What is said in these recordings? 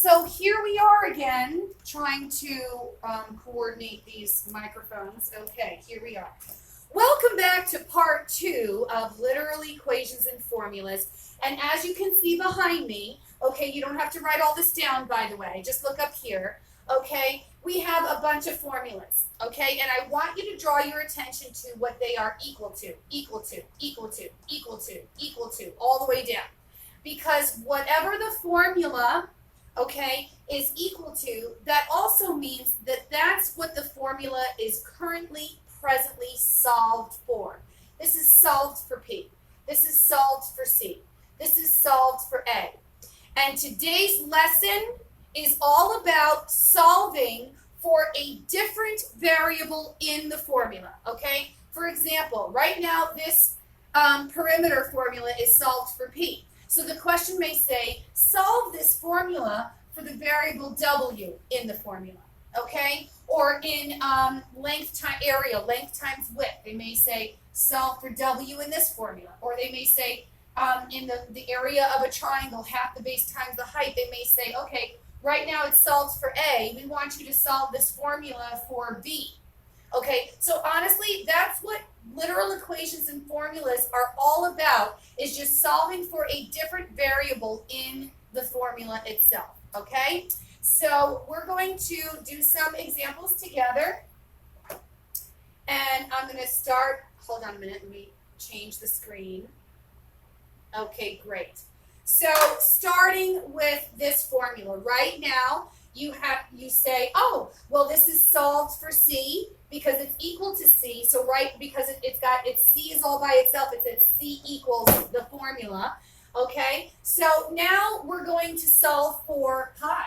So here we are again, trying to coordinate these microphones. Okay, here we are. Welcome back to part 2 of literal equations and formulas. And as you can see behind me, okay, you don't have to write all this down, by the way. Just look up here. Okay, we have a bunch of formulas. Okay, and I want you to draw your attention to what they are equal to, equal to, equal to, equal to, equal to, all the way down. Because whatever the formula, okay, is equal to, that also means that that's what the formula is currently, presently solved for. This is solved for P. This is solved for C. This is solved for A. And today's lesson is all about solving for a different variable in the formula, okay? For example, right now this perimeter formula is solved for P. So the question may say, solve this formula for the variable W in the formula, okay? Or in length times area, length times width. They may say, solve for W in this formula. Or they may say, in the area of a triangle, half the base times the height, they may say, okay, right now it's solved for A. We want you to solve this formula for B. Okay, so honestly, that's what literal equations and formulas are all about, is just solving for a different variable in the formula itself, okay? So we're going to do some examples together, and I'm going to start, hold on a minute, let me change the screen. Okay, great. So starting with this formula, right now, you say, oh, well, this is solved for C because it's equal to C. So right, because it's C is all by itself, it says C equals the formula. Okay, so now we're going to solve for pi.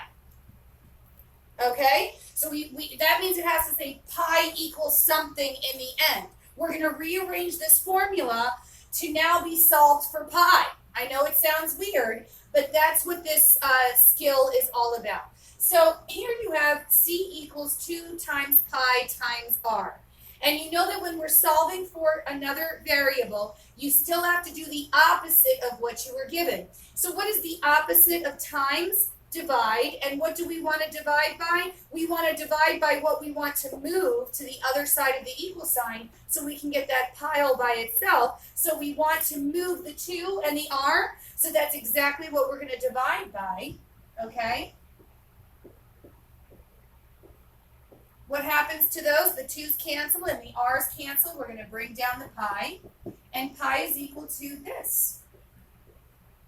Okay, so that means it has to say pi equals something in the end. We're going to rearrange this formula to now be solved for pi. I know it sounds weird, but that's what this skill is all about. So here you have C equals 2 times pi times r. And you know that when we're solving for another variable, you still have to do the opposite of what you were given. So what is the opposite of times? Divide. And what do we want to divide by? We want to divide by what we want to move to the other side of the equal sign so we can get that pi all by itself. So we want to move the 2 and the r. So that's exactly what we're going to divide by. Okay? What happens to those? The 2's cancel and the r's cancel. We're going to bring down the pi. And pi is equal to this.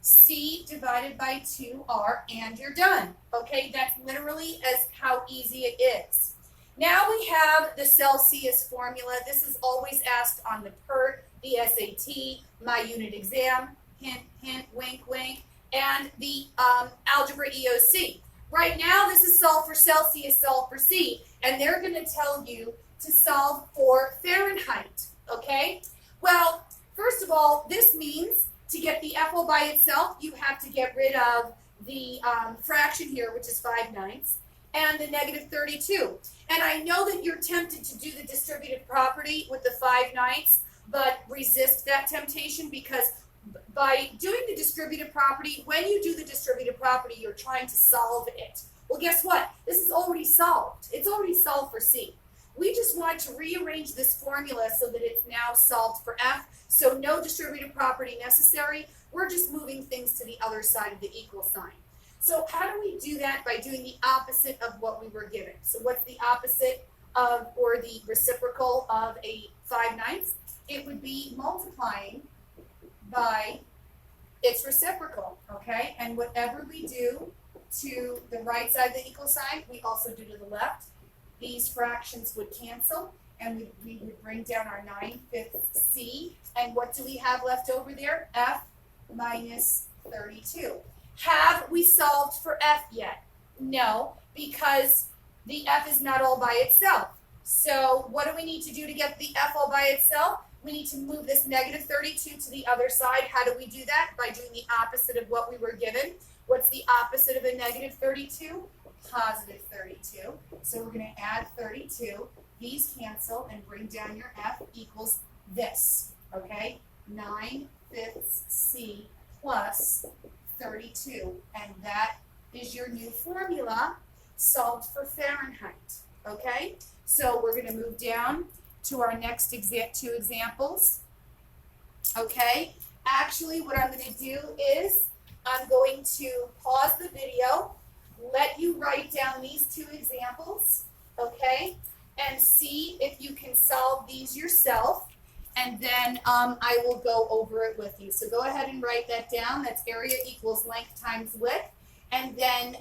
C divided by 2r, and you're done. Okay, that's literally as how easy it is. Now we have the Celsius formula. This is always asked on the PERT, the SAT, my unit exam, hint, hint, wink, wink, and the Algebra EOC. Right now, this is solve for Celsius, solve for C, and they're going to tell you to solve for Fahrenheit, okay? Well, first of all, this means to get the F all by itself, you have to get rid of the fraction here, which is 5/9, and the negative 32. And I know that you're tempted to do the distributive property with the 5/9, but resist that temptation, because by doing the distributive property, when you do the distributive property, you're trying to solve it. Well, guess what? This is already solved. It's already solved for C. We just want to rearrange this formula so that it's now solved for F. So no distributive property necessary. We're just moving things to the other side of the equal sign. So how do we do that? By doing the opposite of what we were given. So what's the opposite of, or the reciprocal of a 5/9? It would be multiplying by its reciprocal, okay? And whatever we do to the right side of the equal sign, we also do to the left. These fractions would cancel, and we would bring down our 9/5 C. And what do we have left over there? F minus 32. Have we solved for F yet? No, because the F is not all by itself. So what do we need to do to get the F all by itself? We need to move this negative 32 to the other side. How do we do that? By doing the opposite of what we were given. What's the opposite of a negative 32? Positive 32. So we're going to add 32. These cancel and bring down your F equals this. Okay? 9/5 C plus 32. And that is your new formula solved for Fahrenheit, okay? So we're going to move down to our next two examples, okay? Actually, what I'm going to do is I'm going to pause the video, let you write down these two examples, okay? And see if you can solve these yourself, and then I will go over it with you. So go ahead and write that down. That's area equals length times width. And then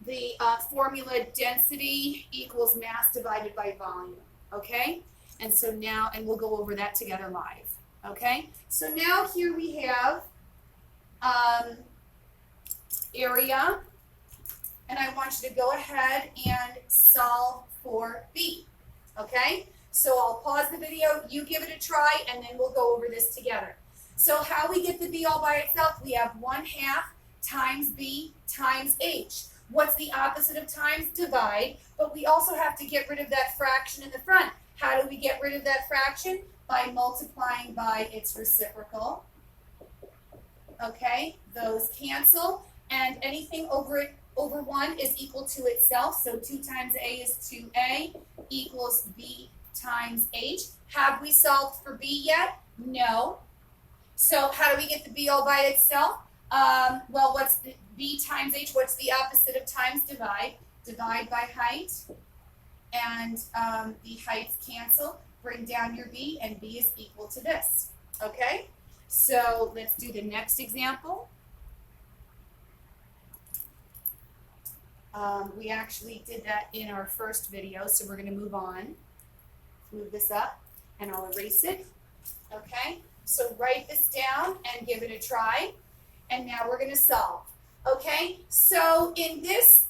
the formula density equals mass divided by volume, okay? And so now, and we'll go over that together live, okay? So now here we have area, and I want you to go ahead and solve for B, okay? So I'll pause the video, you give it a try, and then we'll go over this together. So how we get the B all by itself, we have 1/2 times B times H. What's the opposite of times? Divide, but we also have to get rid of that fraction in the front. How do we get rid of that fraction? By multiplying by its reciprocal, okay? Those cancel, and anything over 1 is equal to itself, so 2 times A is 2A equals B times H. Have we solved for B yet? No. So how do we get the B all by itself? Well, what's the B times H? What's the opposite of times? Divide. Divide by height, and the heights cancel. Bring down your B, and B is equal to this, okay? So let's do the next example. We actually did that in our first video, so we're going to move on. Move this up, and I'll erase it. Okay, so write this down and give it a try. And now we're going to solve. Okay, so in this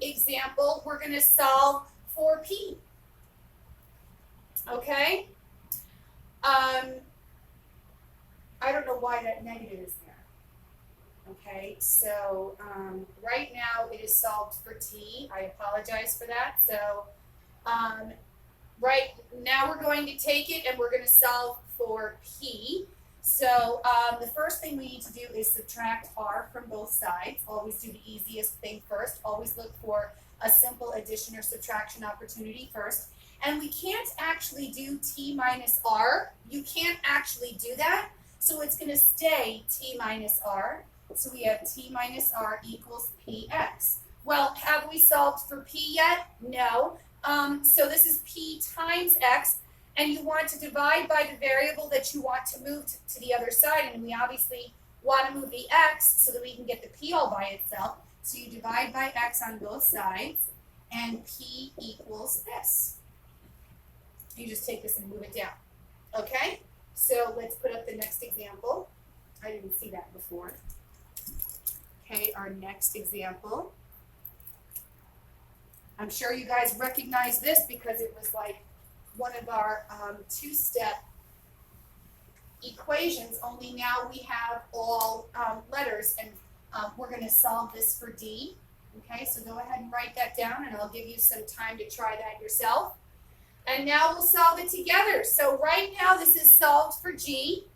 example, we're going to solve for P. Okay, I don't know why that negative is there. Okay, so right now it is solved for T. I apologize for that. So right now we're going to take it and we're going to solve for P. So the first thing we need to do is subtract R from both sides. Always do the easiest thing first. Always look for a simple addition or subtraction opportunity first. And we can't actually do T minus R. You can't actually do that. So it's going to stay T minus R. So we have T minus R equals PX. Well, have we solved for P yet? No. So this is P times X, and you want to divide by the variable that you want to move to the other side, and we obviously want to move the X so that we can get the P all by itself. So you divide by X on both sides, and P equals this. You just take this and move it down. Okay? So let's put up the next example. I didn't see that before. Okay, our next example. I'm sure you guys recognize this because it was like one of our two-step equations, only now we have all letters, and we're going to solve this for D. Okay, so go ahead and write that down, and I'll give you some time to try that yourself. And now we'll solve it together. So right now this is solved for G,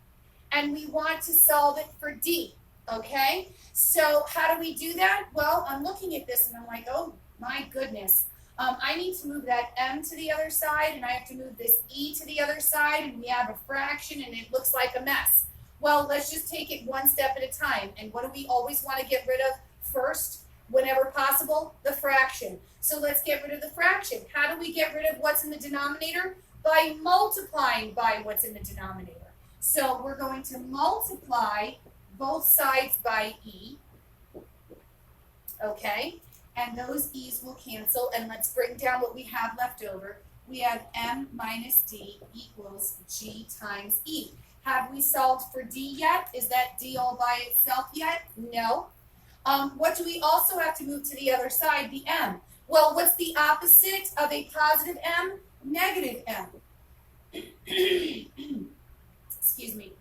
and we want to solve it for D. Okay, so how do we do that? Well, I'm looking at this and I'm like, oh my goodness. I need to move that M to the other side, and I have to move this E to the other side, and we have a fraction, and it looks like a mess. Well, let's just take it one step at a time. And what do we always want to get rid of first, whenever possible? The fraction. So let's get rid of the fraction. How do we get rid of what's in the denominator? By multiplying by what's in the denominator. So we're going to multiply both sides by E, okay? And those E's will cancel, and let's bring down what we have left over. We have M minus D equals G times E. Have we solved for D yet? Is that D all by itself yet? No. What do we also have to move to the other side? The M. Well, what's the opposite of a positive M? Negative M. Excuse me.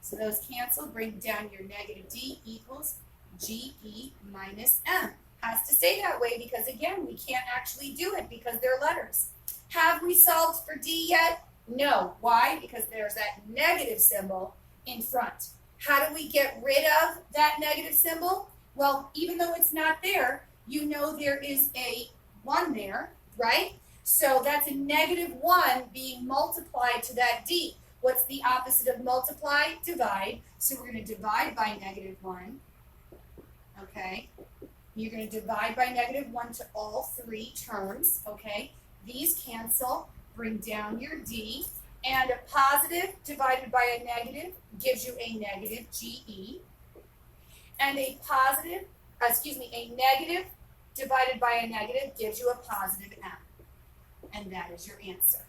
So those cancel. Bring down your negative D equals GE minus M. Has to stay that way because, again, we can't actually do it because they're letters. Have we solved for D yet? No. Why? Because there's that negative symbol in front. How do we get rid of that negative symbol? Well, even though it's not there, you know there is a 1 there, right? So that's a negative 1 being multiplied to that D. What's the opposite of multiply? Divide. So we're going to divide by negative 1. Okay. You're going to divide by negative 1 to all 3 terms. Okay. These cancel. Bring down your D. And a positive divided by a negative gives you a negative GE. And a negative divided by a negative gives you a positive M. And that is your answer.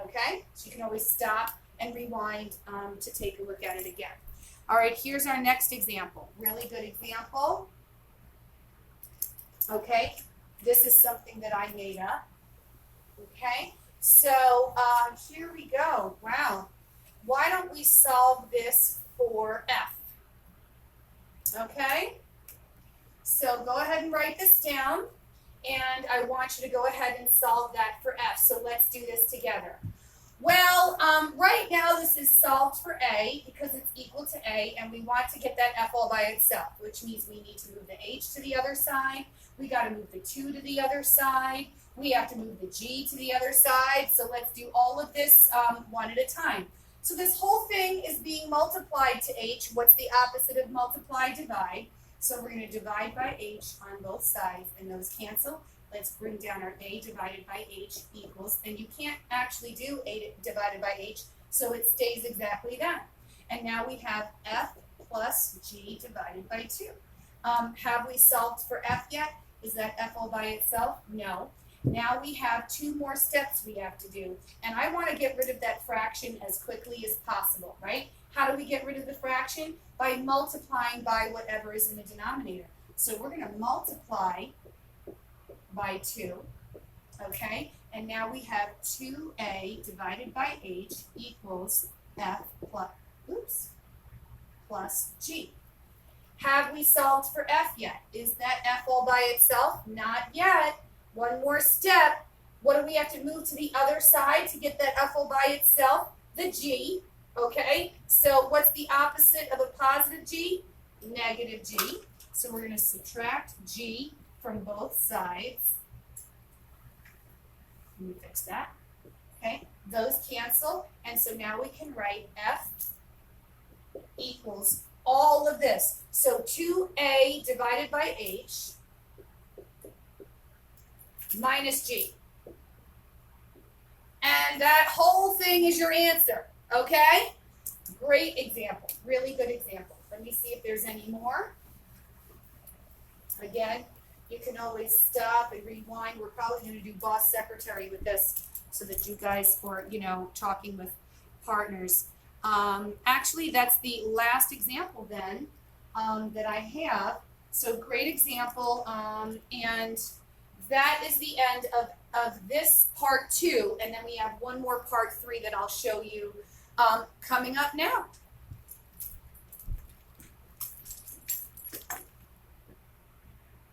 Okay? So you can always stop and rewind to take a look at it again. All right, here's our next example. Really good example. Okay? This is something that I made up. Okay? So here we go. Wow. Why don't we solve this for F? Okay? So go ahead and write this down. And I want you to go ahead and solve that for F. So let's do this together. Well, right now this is solved for A because it's equal to A, and we want to get that F all by itself, which means we need to move the H to the other side. We got to move the 2 to the other side. We have to move the G to the other side. So let's do all of this one at a time. So this whole thing is being multiplied to H. What's the opposite of multiply? Divide. So we're going to divide by H on both sides, and those cancel. Let's bring down our A divided by H equals, and you can't actually do A divided by H, so it stays exactly that. And now we have F plus G divided by 2. Have we solved for F yet? Is that F all by itself? No. Now we have 2 more steps we have to do, and I want to get rid of that fraction as quickly as possible, right? How do we get rid of the fraction? By multiplying by whatever is in the denominator. So we're going to multiply by 2, okay? And now we have 2A divided by H equals F plus G. Have we solved for F yet? Is that F all by itself? Not yet. One more step. What do we have to move to the other side to get that F all by itself? The G, okay? So what's the opposite of a positive G? Negative G. So we're going to subtract G from both sides. Let me fix that. Okay, those cancel, and so now we can write F equals all of this. So 2A divided by H minus G. And that whole thing is your answer, okay? Great example, really good example. Let me see if there's any more. Again, you can always stop and rewind. We're probably going to do boss secretary with this so that you guys are, talking with partners. Actually, that's the last example then that I have. So great example. And that is the end of this part 2. And then we have one more part 3 that I'll show you coming up now.